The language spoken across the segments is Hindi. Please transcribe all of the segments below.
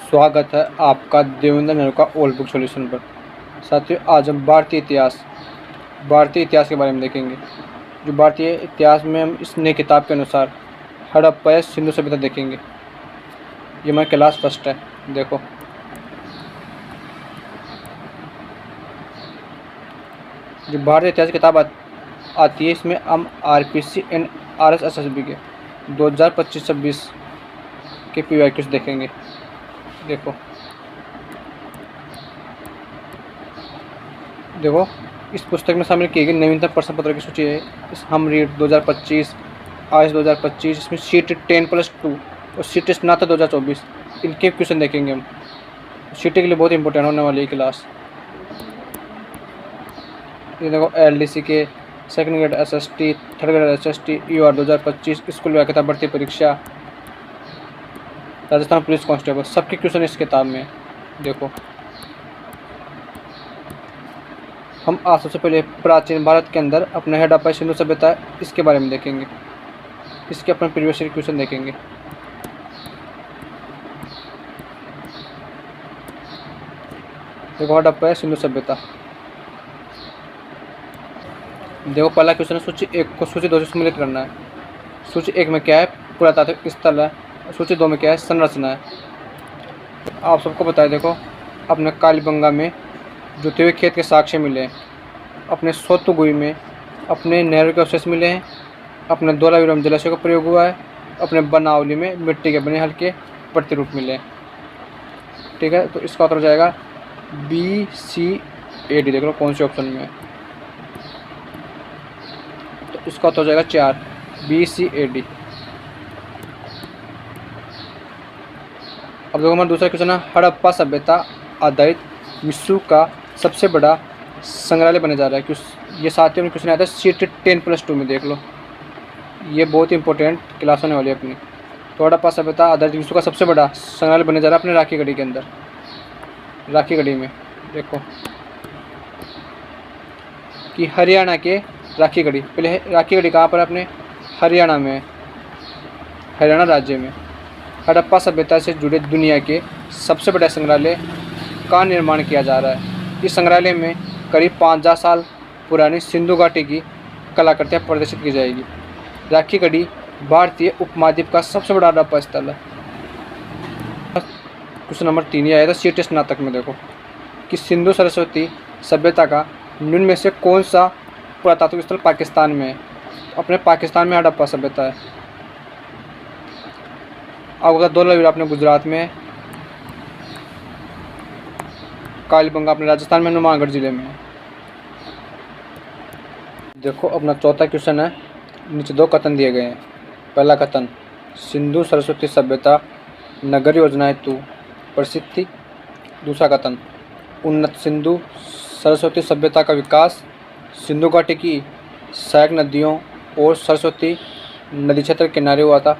स्वागत है आपका देवेंद्र नेहरू का ओल्ड बुक सॉल्यूशन पर। साथियों, आज हम भारतीय इतिहास के बारे में देखेंगे। जो भारतीय इतिहास में हम इस नई किताब के अनुसार हड़प्पा या सिंधु सभ्यता देखेंगे। ये हमारी क्लास फर्स्ट है। देखो, जो भारतीय इतिहास की किताब आती है, इसमें हम आरपीसी एंड आरएसएसबी के 2025-26 के पीवाईक्यूज देखेंगे। देखो, इस पुस्तक में शामिल की गई नवीनतम प्रश्न पत्र की सूची है। हम रीड 2025, आज 2025, इसमें सीट 10+2 और सीट स्नातक 2024, इनके क्वेश्चन देखेंगे हम। सीटी के लिए बहुत इंपॉर्टेंट होने वाली है क्लास। ये देखो, एलडीसी के second grade SST, third grade SST, UR 2025, school व्याख्याता भर्ती परीक्षा, राजस्थान पुलिस कांस्टेबल, सबके क्वेश्चन इस किताब में। देखो, हम आज सबसे पहले प्राचीन भारत के अंदर अपने हड़प्पा सिंधु सभ्यता, इसके बारे में देखेंगे। इसके अपने प्रीवियस ईयर क्वेश्चन देखेंगे। देखो, हड़प्पा सिंधु सभ्यता। देखो, पहला क्वेश्चन है, सूची 1 को सूची 2 से सम्मिलित करना है। सूची 1 में क्या है? पुरातात्विक स्थल है। सूची 2 में क्या है? संरचना है। आप सबको बताया, देखो, अपने कालीबंगा में जुते हुए खेत के साक्ष्य मिले हैं, अपने सोतुगुई में अपने नहर के अवशेष मिले हैं, अपने धोलावीरा जलाशय का प्रयोग हुआ है, अपने बनावली में मिट्टी के बने हल्के प्रतिरूप मिले हैं। ठीक है, तो इसका उत्तर हो जाएगा BCAD। देख लो कौन से ऑप्शन में है। तो इसका उत्तर हो जाएगा 4, BCAD। अब देखो, हमारा दूसरा क्वेश्चन है, हड़प्पा सभ्यता आधारित विश्व का सबसे बड़ा संग्रहालय बने जा रहा है। ये साथियों में क्वेश्चन आता है सीट 10+2 में। देख लो, ये बहुत इंपॉर्टेंट क्लास होने वाली है अपनी। तो हड़प्पा सभ्यता आधारित विश्व का सबसे बड़ा संग्रहालय बने जा रहा है अपने राखी गढ़ी के अंदर, राखी गढ़ी में। देखो कि हरियाणा के राखी गढ़ी, पहले राखी गढ़ी कहाँ पर? अपने हरियाणा में, हरियाणा राज्य में। हड़प्पा सभ्यता से जुड़े दुनिया के सबसे बड़े संग्रहालय का निर्माण किया जा रहा है। इस संग्रहालय में करीब 5000 साल पुरानी सिंधु घाटी की कलाकृतियाँ प्रदर्शित की जाएगी। राखी गढ़ी भारतीय उपमहाद्वीप का सबसे बड़ा हड़प्पा स्थल है। क्वेश्चन नंबर 3 आया था सीट स्नातक में। देखो कि सिंधु सरस्वती सभ्यता का निम्न में से कौन सा पुरातात्विक स्थल पाकिस्तान में है? अपने पाकिस्तान में हड़प्पा सभ्यता है। आपका धोलावीरा अपने गुजरात में है, कालीबंगा अपने राजस्थान में, हनुमानगढ़ जिले में है। देखो, अपना चौथा क्वेश्चन है, नीचे 2 कथन दिए गए हैं। पहला कथन, सिंधु सरस्वती सभ्यता नगर योजना हेतु प्रसिद्ध थी। दूसरा कथन, उन्नत सिंधु सरस्वती सभ्यता का विकास सिंधु घाटी की सहायक नदियों और सरस्वती नदी क्षेत्र के किनारे हुआ था।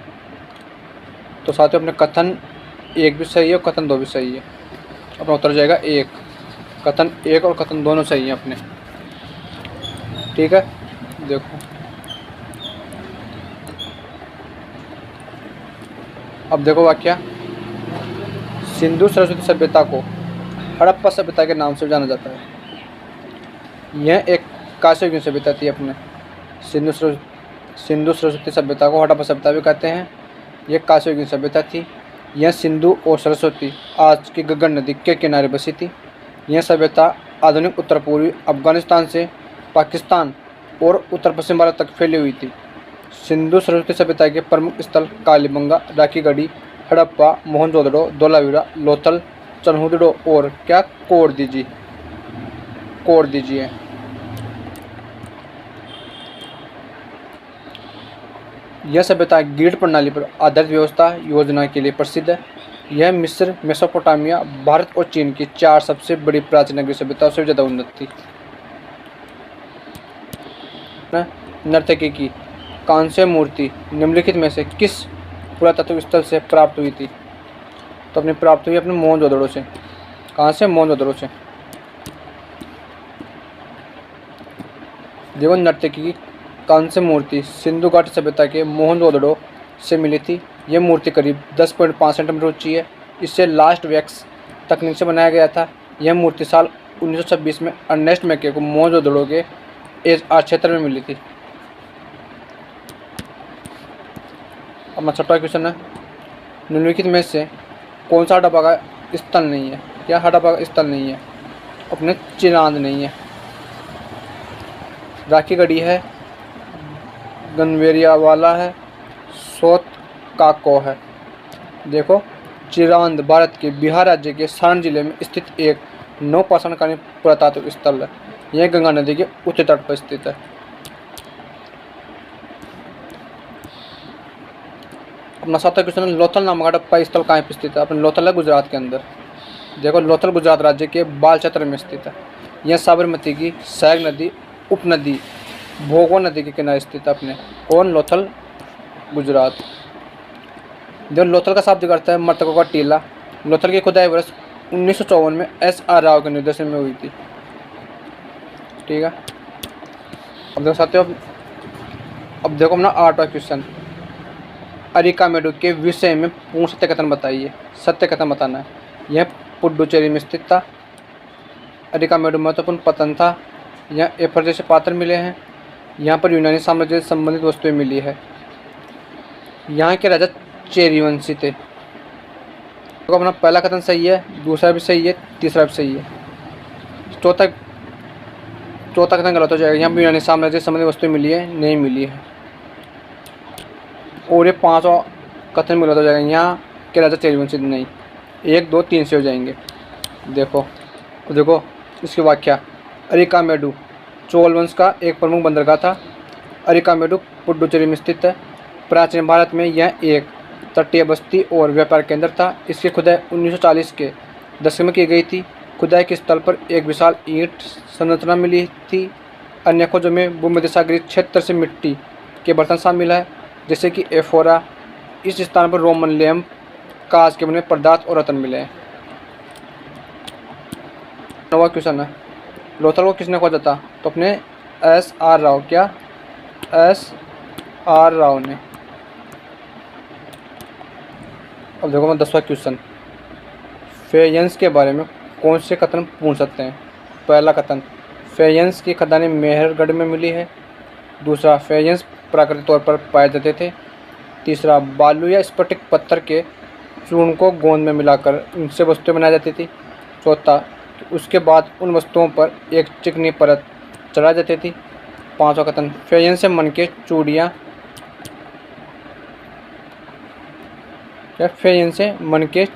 तो साथियों, अपने कथन 1 भी सही है और कथन 2 भी सही है। अपना उत्तर जाएगा 1। कथन 1 और कथन दोनों सही हैं अपने। ठीक है, देखो, अब देखो वाक्य, सिंधु सरस्वती सभ्यता को हड़प्पा सभ्यता के नाम से जाना जाता है। यह एक कांस्य सभ्यता थी। अपने सिंधु सरस्वती सभ्यता को हड़प्पा सभ्यता भी कहते हैं। यह कांस्य सभ्यता थी। यह सिंधु और सरस्वती आज की गगन नदी के किनारे बसी थी। यह सभ्यता आधुनिक उत्तर पूर्वी अफगानिस्तान से पाकिस्तान और उत्तर पश्चिम भारत तक फैली हुई थी। सिंधु सरस्वती सभ्यता के प्रमुख स्थल कालीबंगा, राखी गढ़ी, हड़प्पा, मोहनजोदड़ो, धोलावीरा, लोथल, चन्हुदड़ो और क्या कोर दीजिए। यह सभ्यता ग्रिड प्रणाली पर आधारित व्यवस्था योजना के लिए प्रसिद्ध है। यह मिस्र, मेसोपोटामिया, भारत और चीन की 4 सबसे बड़ी प्राचीन नगरीय सभ्यताओं से ज़्यादा उन्नत थी। नर्तकी की कांस्य मूर्ति निम्नलिखित में से किस पुरातत्व स्थल से प्राप्त हुई थी? तो अपनी प्राप्त हुई अपने मोहनजोदड़ो से। कहाँ से? मोहनजोदड़ो से। देखो, नर्तकी की कांस्य मूर्ति सिंधु घाटी सभ्यता के मोहनजोदड़ो से मिली थी। यह मूर्ति करीब 10.5 सेंटीमीटर ऊंची है इसे लास्ट वैक्स तकनीक से बनाया गया था। यह मूर्ति साल 1926 में अर्नेस्ट मैके को मोहनजोदड़ो के एज-आर क्षेत्र में मिली थी। अपना छठा क्वेश्चन है, निम्नलिखित में से कौन सा हड़प्पा का स्थल नहीं है? क्या हड़प्पा का स्थल नहीं है? अपने चिरांद नहीं है, राखी गढ़ी है, गनवेरियावाला है, सोत काको है। देखो, चिरांद भारत के बिहार राज्य के सारण जिले में स्थित एक नवपाषाणकालीन पुरातात्विक स्थल है। यह गंगा नदी के उत्तरी तट पर स्थित है। अपना सातवां क्वेश्चन, लोथल नामक हड़प्पा स्थल कहाँ पर स्थित है? अपने लोथल है गुजरात के अंदर। देखो, लोथल गुजरात राज्य के बाल क्षेत्र में स्थित है। यह साबरमती की सहायक नदी उपनदी भोगो नदी के किनारे स्थित है। अपने कौन? लोथल गुजरात। जो लोथल का शाब्दिक अर्थ है मृतकों का टीला। लोथल की खुदाई वर्ष 1954 में S.R. राव के निर्देशन में हुई थी। ठीक है, अब देखो साथियों, अब देखो अपना 8वां क्वेश्चन, अरिकामेडु के विषय में पूर्ण सत्य कथन बताइए। सत्य कथन बताना है। यह पुडुचेरी में स्थित था। अरिकामेडु महत्वपूर्ण पतन था। यहाँ एफर जैसे पात्र मिले हैं। यहाँ पर यूनानी साम्राज्य से संबंधित वस्तुएं मिली है। यहाँ के राजा चेरीवंशी थे। तो अपना पहला कथन सही है, दूसरा भी सही है, तीसरा भी सही है। चौथा कथन गलत हो जाएगा। यहाँ पर यूनानी साम्राज्य से संबंधित वस्तुएं मिली है, नहीं मिली है। और ये 5वां कथन गलत हो जाएगा। यहाँ के राजा चेरीवंशी नहीं। 1, 2, 3 से हो जाएंगे। देखो इसकी व्याख्या, अरिकामेडु चोल वंश का एक प्रमुख बंदरगाह था। अरिकामेडु पुडुचेरी में स्थित है। प्राचीन भारत में यह एक तटीय बस्ती और व्यापार केंद्र था। इसकी खुदाई 1940 के दशक में की गई थी। खुदाई के स्थल पर एक विशाल ईंट संरचना मिली थी। अन्य खोजों में भूमध्यसागरीय क्षेत्र से मिट्टी के बर्तन शामिल है, जैसे कि एफोरा। इस स्थान पर रोमन लैंप, कांच के बने पदार्थ और रत्न मिले हैं। 9वां क्वेश्चन है, लोथल को किसने खोजा था? तो अपने S.R. राव। क्या? S.R. राव ने। अब देखो मैं 10वां क्वेश्चन, फेयंस के बारे में कौन से कथन पूछ सकते हैं? पहला कथन, फेयंस की खदानें मेहरगढ़ में मिली है। दूसरा, फेयंस प्राकृतिक तौर पर पाए जाते थे। तीसरा, बालू या स्फटिक पत्थर के चूर्ण को गोंद में मिलाकर उनसे वस्तुएं बनाई जाती थी। चौथा, उसके बाद उन वस्तुओं पर एक चिकनी परत चढ़ाई जाती थी। 5वां कथन, फेयंस से मन के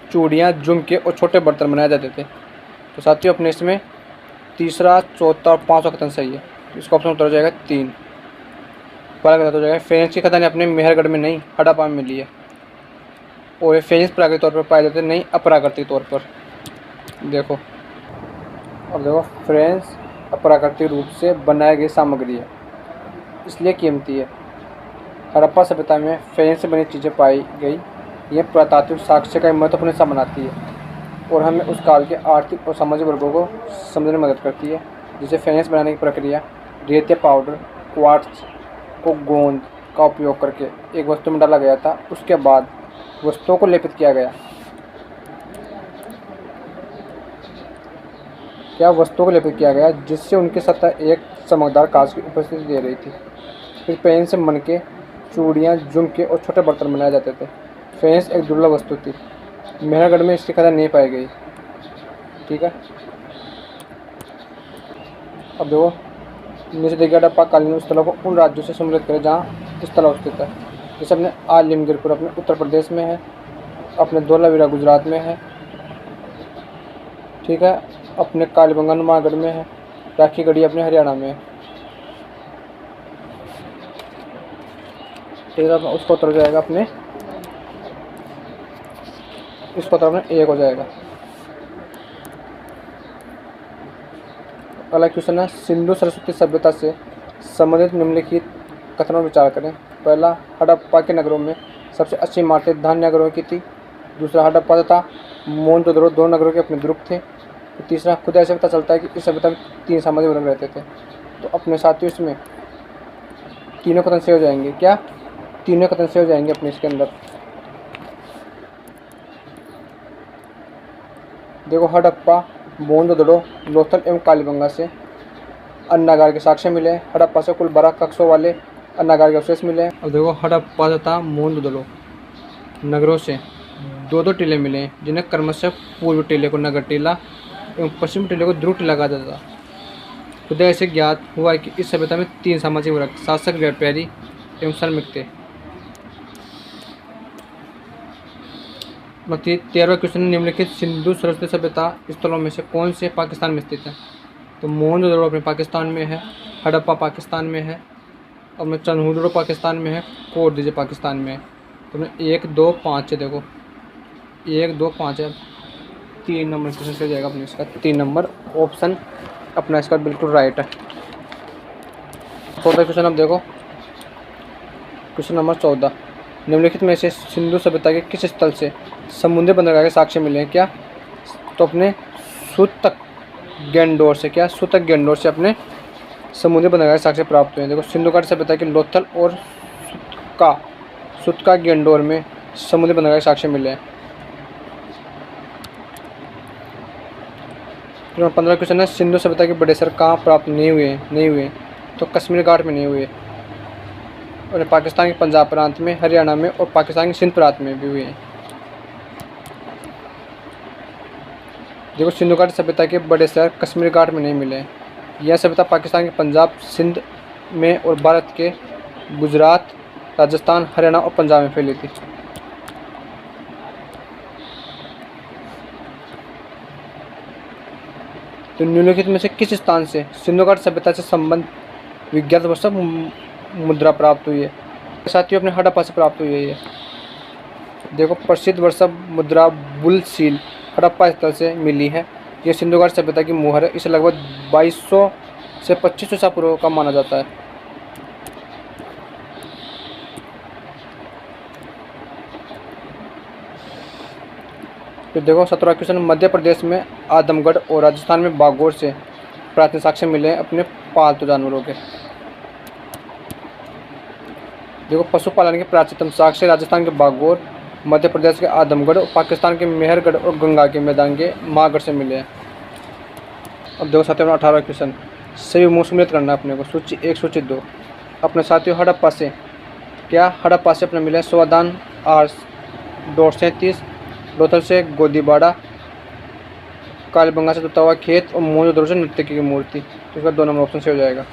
चूड़ियाँ झुमके और छोटे बर्तन बनाए जाते थे। तो साथियों, अपने इसमें तीसरा, चौथा और 5वां कथन सही है। इसका ऑप्शन उत्तर हो जाएगा 3। पहला गलत हो जाएगा। फेयंस की खदानें अपने मेहरगढ़ में नहीं, हड़प्पा में मिली है। और ये फेयंस प्राकृतिक तौर पर पाए जाते नहीं, अप्राकृतिक तौर पर। देखो, अब देखो, फेयंस अप्राकृतिक रूप से बनाई गई सामग्री है, इसलिए कीमती है। हड़प्पा सभ्यता में फेयंस से बनी चीज़ें पाई गई। यह पुरातात्विक साक्ष्य का महत्वपूर्ण हिस्सा बनाती है और हमें उस काल के आर्थिक और सामाजिक वर्गों को समझने में मदद करती है। जिसे फेयंस बनाने की प्रक्रिया, रेत या पाउडर क्वार्ट्ज को गोंद का उपयोग करके एक वस्तु में डाला गया था। उसके बाद वस्तुओं को लेपित किया गया। वस्तुओं को लेपित किया गया जिससे उनकी सतह एक चमकदार कांच की उपस्थिति दे रही थी। फिर फेयंस से मनके, चूड़ियाँ, झुमके और छोटे बर्तन बनाए जाते थे। फेयंस एक दुर्लभ वस्तु थी। मेहरगढ़ में इसकी खदान नहीं पाई गई। ठीक है, अब देखो, नीचे देखिए, हड़प्पा कालीन स्थलों को उन राज्यों से सम्मिलित करें जहाँ स्थल अवस्थित है। जैसे अपने आलिमगीरपुर अपने उत्तर प्रदेश में है, अपने धोलावीरा गुजरात में है। ठीक है, अपने कालीबंगा नुमागढ़ में है। राखी गढ़ी अपने हरियाणा में है। ठीक है, उसका उत्तर हो जाएगा अपने, इसका उत्तर अपने 1 हो जाएगा। अगला क्वेश्चन है, सिंधु सरस्वती सभ्यता से संबंधित निम्नलिखित कथनों पर विचार करें। पहला, हड़प्पा के नगरों में सबसे अच्छी मार्केट धान्य नगरों की थी। दूसरा, हड़प्पा तथा मोहनजोदड़ो दोनों नगरों के अपने दुर्ग थे। तीसरा, खुदाई से पता चलता है कि इस सभ्यता में 3 सामाजिक वर्ग रहते थे। तो अपने साथियों, इसमें तीनों कथन से हो जाएंगे। क्या? तीनों कथन से हो जाएंगे अपने इसके अंदर। देखो हड़प्पा, मोहनजोदड़ो, लोथल एवं कालीबंगा से अन्नागार के साक्ष्य मिले। हड़प्पा से कुल 12 कक्षों वाले अन्नागार के अवशेष मिले। और देखो हड़प्पा तथा मोहनजोदड़ो नगरों से दो दो टीले मिले हैं, जिन्हें क्रमशः पूर्व टीले को नगर टीला एवं पश्चिम टीले को ध्रुव टीला कहा जाता था। उदय से ज्ञात हुआ है कि इस सभ्यता में 3 सामाजिक वर्ग शासक, व्यापारी एवं श्रमिक थे। 13वां क्वेश्चन, निम्नलिखित सिंधु सरस्वती सभ्यता स्थलों में से कौन से पाकिस्तान में स्थित है? तो मोहनजोदड़ो अपने पाकिस्तान में है, हड़प्पा पाकिस्तान में है, और में चन्हुदड़ो पाकिस्तान में है, कोट दीजिए पाकिस्तान में है। तो मैं 1 2 5 है, देखो 1 2 5 है, 3 नंबर क्वेश्चन से जाएगा अपने इसका 3 नंबर ऑप्शन अपना इसका बिल्कुल राइट है। 14 क्वेश्चन अब देखो, क्वेश्चन नंबर 14, निम्नलिखित में से सिंधु सभ्यता के किस स्थल से समुद्री बंदरगाह के साक्ष्य मिले हैं? क्या? तो अपने सूतक गैंडोर से, क्या सूतक गैंडोर से अपने समुद्री बंदरगाह के साक्ष्य प्राप्त हुए हैं। देखो सिंधु घाटी सभ्यता के लोथल और सुतका गैंडोर में समुद्री बंदरगाह के साक्ष्य मिले हैं। 15 क्वेश्चन है, सिंधु सभ्यता के बड़े सर कहाँ प्राप्त नहीं हुए? तो कश्मीर घाट में नहीं हुए, और पाकिस्तान के पंजाब प्रांत में, हरियाणा में और पाकिस्तान के सिंध प्रांत में भी हुए हैं। देखो सिंधु घाटी सभ्यता के बड़े शहर कश्मीर घाट में नहीं मिले हैं। यह सभ्यता पाकिस्तान के पंजाब, सिंध में और भारत के गुजरात, राजस्थान, हरियाणा और पंजाब में फैली थी। तो निम्नलिखित में से किस स्थान से सिंधु घाटी सभ्यता से संबंध विज्ञात वर्षा मुद्रा प्राप्त हुई है? साथियों अपने हड़प्पा से प्राप्त हुई है ये। देखो प्रसिद्ध वर्षा मुद्रा बुलसील हड़प्पा स्थल से मिली है। यह सिंधु घाटी सभ्यता की मुहर है। इसे लगभग 2200 से 2500 ईसा पूर्व का माना जाता है। फिर देखो 17वां क्वेश्चन, मध्य प्रदेश में आदमगढ़ और राजस्थान में बागौर से प्राचीन साक्ष्य मिले हैं अपने पालतू जानवरों के। देखो पशुपालन के प्राचीनतम साक्ष्य राजस्थान के बागौर, मध्य प्रदेश के आदमगढ़ और पाकिस्तान के मेहरगढ़ और गंगा के मैदान के माहगढ़ से मिले हैं। अब देखो 17वां 18वां क्वेश्चन, सही मौसमियत करना है अपने को। सूची 1 सूची 2 अपने साथियों हड़प्पा से, क्या हड़प्पा से अपने मिले स्वादान आर्स 237, लोथल से गोदीबाड़ा, कालीबंगा से दुतावा खेत और मोहनजोदड़ो से नर्तकी की मूर्ति। तो इसका 2 नंबर ऑप्शन से हो जाएगा।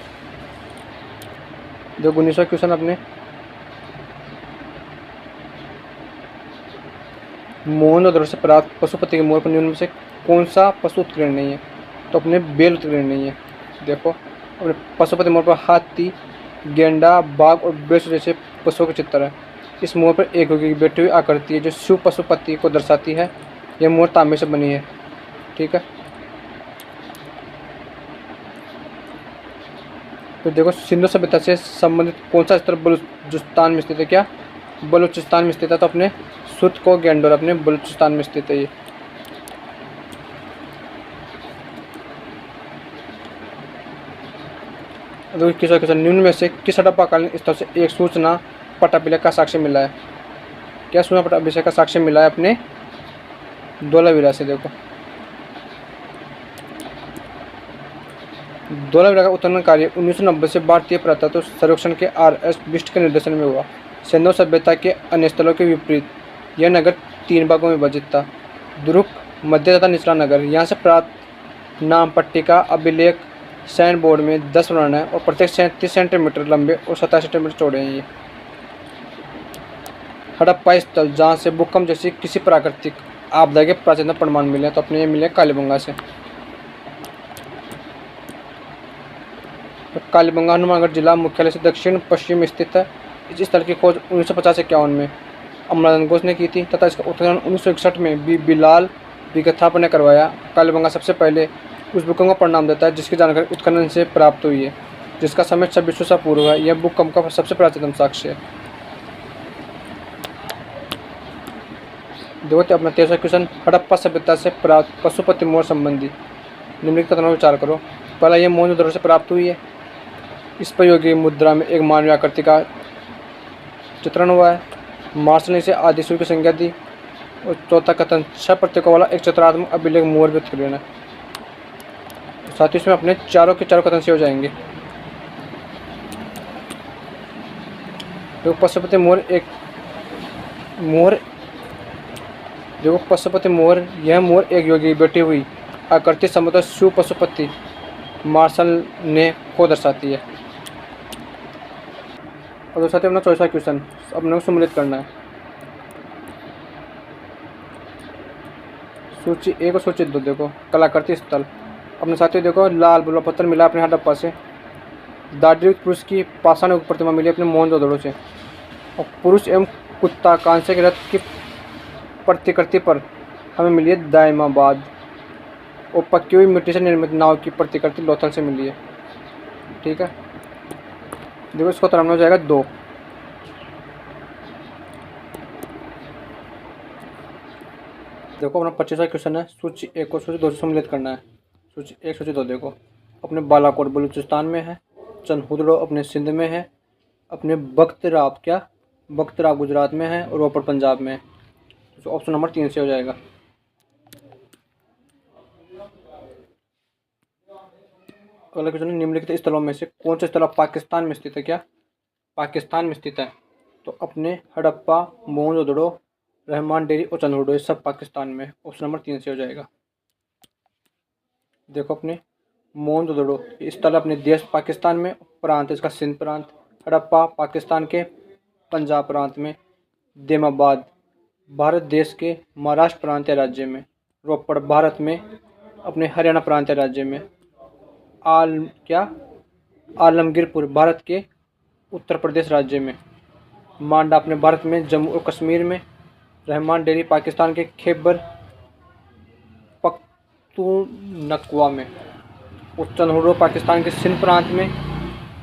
जो 19वां क्वेश्चन अपने मोहनजोदड़ो से प्राप्त पशुपति के मोर पर निम्न में से कौन सा पशु उत्कीर्ण नहीं है? तो अपने बेल उत्कीर्ण नहीं है। देखो अपने पशुपति मोर पर हाथी, गेंडा, बाघ और बेसु जैसे पशुओं के चित्र है। इस मोर पर एक योगी की बैठी हुई आकृति है जो शिव पशुपति को दर्शाती है। यह मोर तांबे से बनी है। ठीक है। तो देखो सिंधु सभ्यता से संबंधित कौन सा स्थल बलूचिस्तान में स्थित है? क्या बलूचिस्तान में स्थित है? तो अपने सुत को गैंडोर अपने बलूचिस्तान में स्थित है ये। क्वेश्चन, निम्न में से किस हड़प्पाकालीन स्थल से एक सूचना पट्टाभिलेख का साक्ष्य मिला है? क्या सूचना पट्टाभिलेख का साक्ष्य मिला है? अपने धोलावीरा से। देखो धोलावीरा का उत्खनन कार्य 1990 से भारतीय पुरातत्व सर्वेक्षण के RS बिष्ट के निर्देशन में हुआ। सिंधु सभ्यता के अन्य स्थलों के विपरीत यह नगर 3 भागों में विभाजित था। ध्रुव, मध्य तथा निचला नगर। यहाँ से प्राप्त नाम पट्टिका अभिलेख सैंड बोर्ड में 10 वर्ण है और प्रत्येक 37 सेंटीमीटर लंबे और 27 सेंटीमीटर चौड़े हैं ये। हड़प्पा स्थल जहाँ से भूकंप जैसी किसी प्राकृतिक आपदा के प्राचीन प्रमाण मिले, तो अपने ये मिले कालीबंगा से। कालीबंगा हनुमानगढ़ जिला मुख्यालय से दक्षिण पश्चिम में स्थित है। इस स्थल की खोज 1950-51 में अमरनाथ घोष ने की थी तथा इसका उत्खनन 1961 में बिलाल विगथाप ने करवाया। कालीबंगा सबसे पहले उस भूकंप का परिणाम देता है जिसकी जानकारी उत्खनन से प्राप्त हुई है, जिसका समय 2600 ईसा पूर्व है। यह भूकंप का सबसे प्राचीनतम साक्ष्य है। देखो अपना 13वां क्वेश्चन, हड़प्पा सभ्यता से प्राप्त पशुपति मोर संबंधी निम्नलिखित कथनों पर विचार करो। पहला, यह मोहनजोदड़ो से प्राप्त हुई है। इस पर योगी मुद्रा में एक मानवीय आकृति का चित्रण हुआ है। मार्शल ने इसे आदि सूर्य की संज्ञा दी और चौथा कथन 6 प्रतीकों वाला एक चित्रात्मक अभिलेख मोर व्यक्त कर लेना। साथ ही इसमें अपने चारों के चारों कथन से हो जाएंगे। तो पशुपति मोर एक मोर देखो पशुपति मोर, यह मोर एक योगी बैठी हुई आकृति समुद्र शिव पशुपति मार्शल ने को दर्शाती है। और दोस्तों अपना चौथा क्वेश्चन अपने को सम्मिलित करना है। सूची 1 और सूची 2 देखो कलाकृति स्थल अपने साथियों देखो लाल बलुआ पत्थर मिला अपने हड़प्पा से। दाढ़ीयुक्त पुरुष की पाषाण प्रतिमा मिली अपने मोहनजोदड़ो से। और पुरुष एवं कुत्ता कांसे के रथ की प्रतिकृति पर हमें मिली है दायमाबाद। और पक्की हुई मिट्टी से निर्मित नाव की प्रतिकृति लोथल से मिली है। ठीक है, देखो इसको तरह हो जाएगा 2। देखो अपना 25वां क्वेश्चन है। सूची 1 और सूची 2 से सम्मिलित करना है। सूची 1 सूची 2 देखो अपने बालाकोट बलूचिस्तान में है, चनहुदड़ो अपने सिंध में है, अपने बख्तराब गुजरात में है और रोपड़ पंजाब में है। तो ऑप्शन नंबर 3 से हो जाएगा। अगला क्वेश्चन निम्नलिखित स्थलों में से कौन सा स्थल पाकिस्तान में स्थित है? क्या पाकिस्तान में स्थित है? तो अपने हड़प्पा, मोहनजोदड़ो, रहमान डेरी और चंदहुडो ये सब पाकिस्तान में। ऑप्शन नंबर 3 से हो जाएगा। देखो अपने मोहनजोदड़ो स्थल अपने देश पाकिस्तान में, प्रांत इसका सिंध प्रांत, हड़प्पा पाकिस्तान के पंजाब प्रांत में, देमाबाद भारत देश के महाराष्ट्र प्रांतीय राज्य में, रोपड़ भारत में अपने हरियाणा प्रांतीय राज्य में, आलमगीरपुर भारत के उत्तर प्रदेश राज्य में, मांडा अपने भारत में जम्मू और कश्मीर में, रहमान डेरी पाकिस्तान के खैबर पख्तूनख्वा में, चंदहुडो पाकिस्तान के सिंध प्रांत में,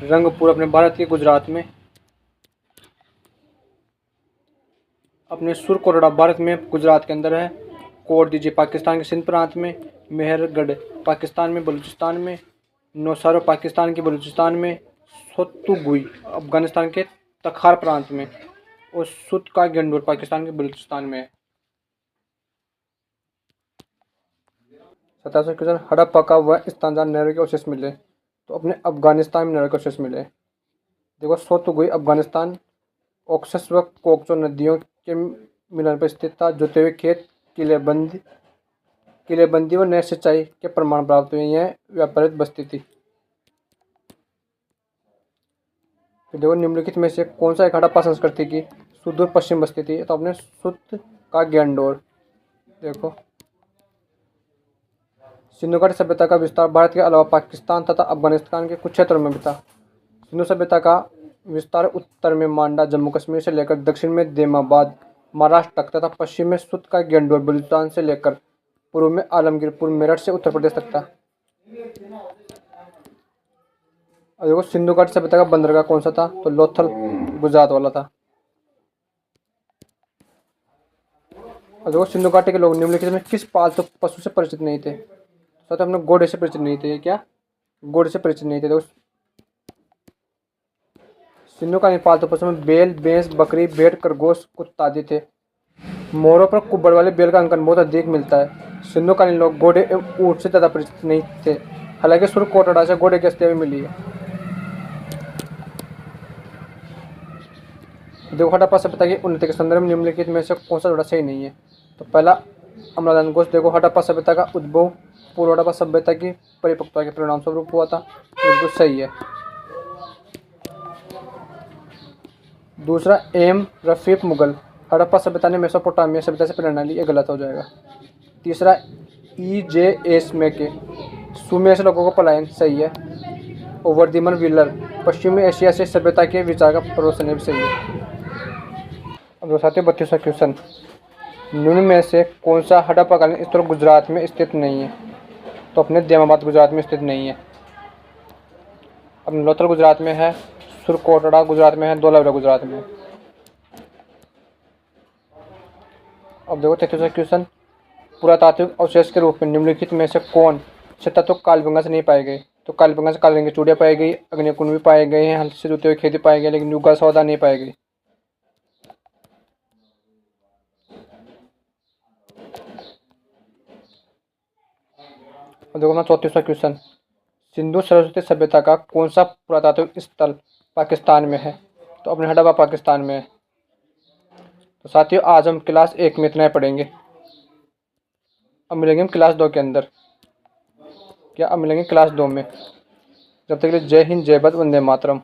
रंगपुर अपने भारत के गुजरात में, अपने सुरकोटड़ा भारत में गुजरात के अंदर है, कोटदीजी पाकिस्तान के सिंध प्रांत में, मेहरगढ़ पाकिस्तान में बलूचिस्तान में, नौसारो पाकिस्तान के बलूचिस्तान में, सोत्तुगुई अफगानिस्तान के तखार प्रांत में और सुत का गेंडोर पाकिस्तान के बलूचिस्तान में है। 27वां क्वेश्चन हड़प्पा का वह स्थान जहाँ नहरों के अवशेष मिले? तो अपने अफगानिस्तान में नहरों के अवशेष मिले। देखो सोत्तुगुई अफगानिस्तान, ओक्सस व कोकचो नदियों के मिलन पर स्थित था। जुते हुए खेत, किलेबंदी व नहर सिंचाई के प्रमाण प्राप्त हुए। यह व्यापारिक बस्ती थी। देखो निम्नलिखित में से कौन सा एक हड़प्पा संस्कृति की सुदूर पश्चिम बस्ती थी? तो अपने सुत का गेंडोर। देखो सिंधु घाटी सभ्यता का विस्तार भारत के अलावा पाकिस्तान तथा अफगानिस्तान के कुछ क्षेत्रों में भी था। सिंधु सभ्यता का विस्तार उत्तर में मांडा जम्मू कश्मीर से लेकर दक्षिण में देमाबाद महाराष्ट्र तक तथा पश्चिम में सुत का गेंडोर बलूचिस्तान से लेकर पूर्व में आलमगीरपुर मेरठ से उत्तर प्रदेश तक था। और देखो सिंधु घाटी सभ्यता का बंदरगाह कौन सा था? तो लोथल गुजरात वाला था। और देखो सिंधु घाटी के लोग निम्नलिखित में किस पालतू पशु से परिचित नहीं थे? साथ हमने घोड़े से परिचित नहीं थे। क्या घोड़े से परिचित नहीं थे? देखो सिंधु का पालतू पशु में बैल, भैंस, बकरी, भेड़, खरगोश, कुत्ता आदि थे। मोरों पर कुब्बड़ वाले बैल का अंकन बहुत अधिक मिलता है। सिंधुकालीन लोग घोड़े एवं ऊंट से ज़्यादा परिचित नहीं थे। हालांकि सुरकोटड़ा से घोड़े की अस्थियां भी मिली है। देखो हड़प्पा सभ्यता की उन्नति के संदर्भ में निम्नलिखित में से कौन सा जोड़ा सही नहीं है? तो पहला अम्लादान घोष। देखो हड़प्पा सभ्यता का उद्भव पूर्व हड़प्पा सभ्यता की परिपक्वता के परिणाम स्वरूप हुआ था। बिल्कुल सही है। दूसरा एम रफीक मुगल, हड़प्पा सभ्यता ने मेसोपोटामिया सभ्यता से प्रेरणा ली, ये गलत हो जाएगा। तीसरा EJS मेके, सुमेर से लोगों को पलायन, सही है। और वर्धमान व्हीलर, पश्चिमी एशिया से सभ्यता के विचार का प्रवर्तन, भी सही है। अब साथियों 32वां क्वेश्चन, निम्न में से कौन सा हड़प्पाकालीन स्थल गुजरात में स्थित नहीं है? तो अपने देमाबाद गुजरात में स्थित नहीं है। अपने लोथल गुजरात में है, सुरकोटड़ा गुजरात में है, धोलावीरा गुजरात में है। अब देखो 33वां क्वेश्चन, पुरातात्विक अवशेष के रूप में निम्नलिखित में से कौन से तत्व कालीबंगा से नहीं पाए गए? तो कालीबंगा से काले रंग की चूड़ियाँ पाई गई, अग्निकुंड भी पाए गए हैं, हल से जुते हुए खेती पाए गए, लेकिन युगा सौदा नहीं पाए गए। और देखो अपना 34वां क्वेश्चन, सिंधु सरस्वती सभ्यता का कौन सा पुरातात्विक स्थल पाकिस्तान में है? तो अपने हडप्पा पाकिस्तान में है। तो साथियों आज हम क्लास 1 में इतना ही पढ़ेंगे। अब मिलेंगे हम क्लास 2 के अंदर। क्या अब मिलेंगे क्लास 2 में। जब तक के लिए जय हिंद, जय भारत, वंदे मातरम।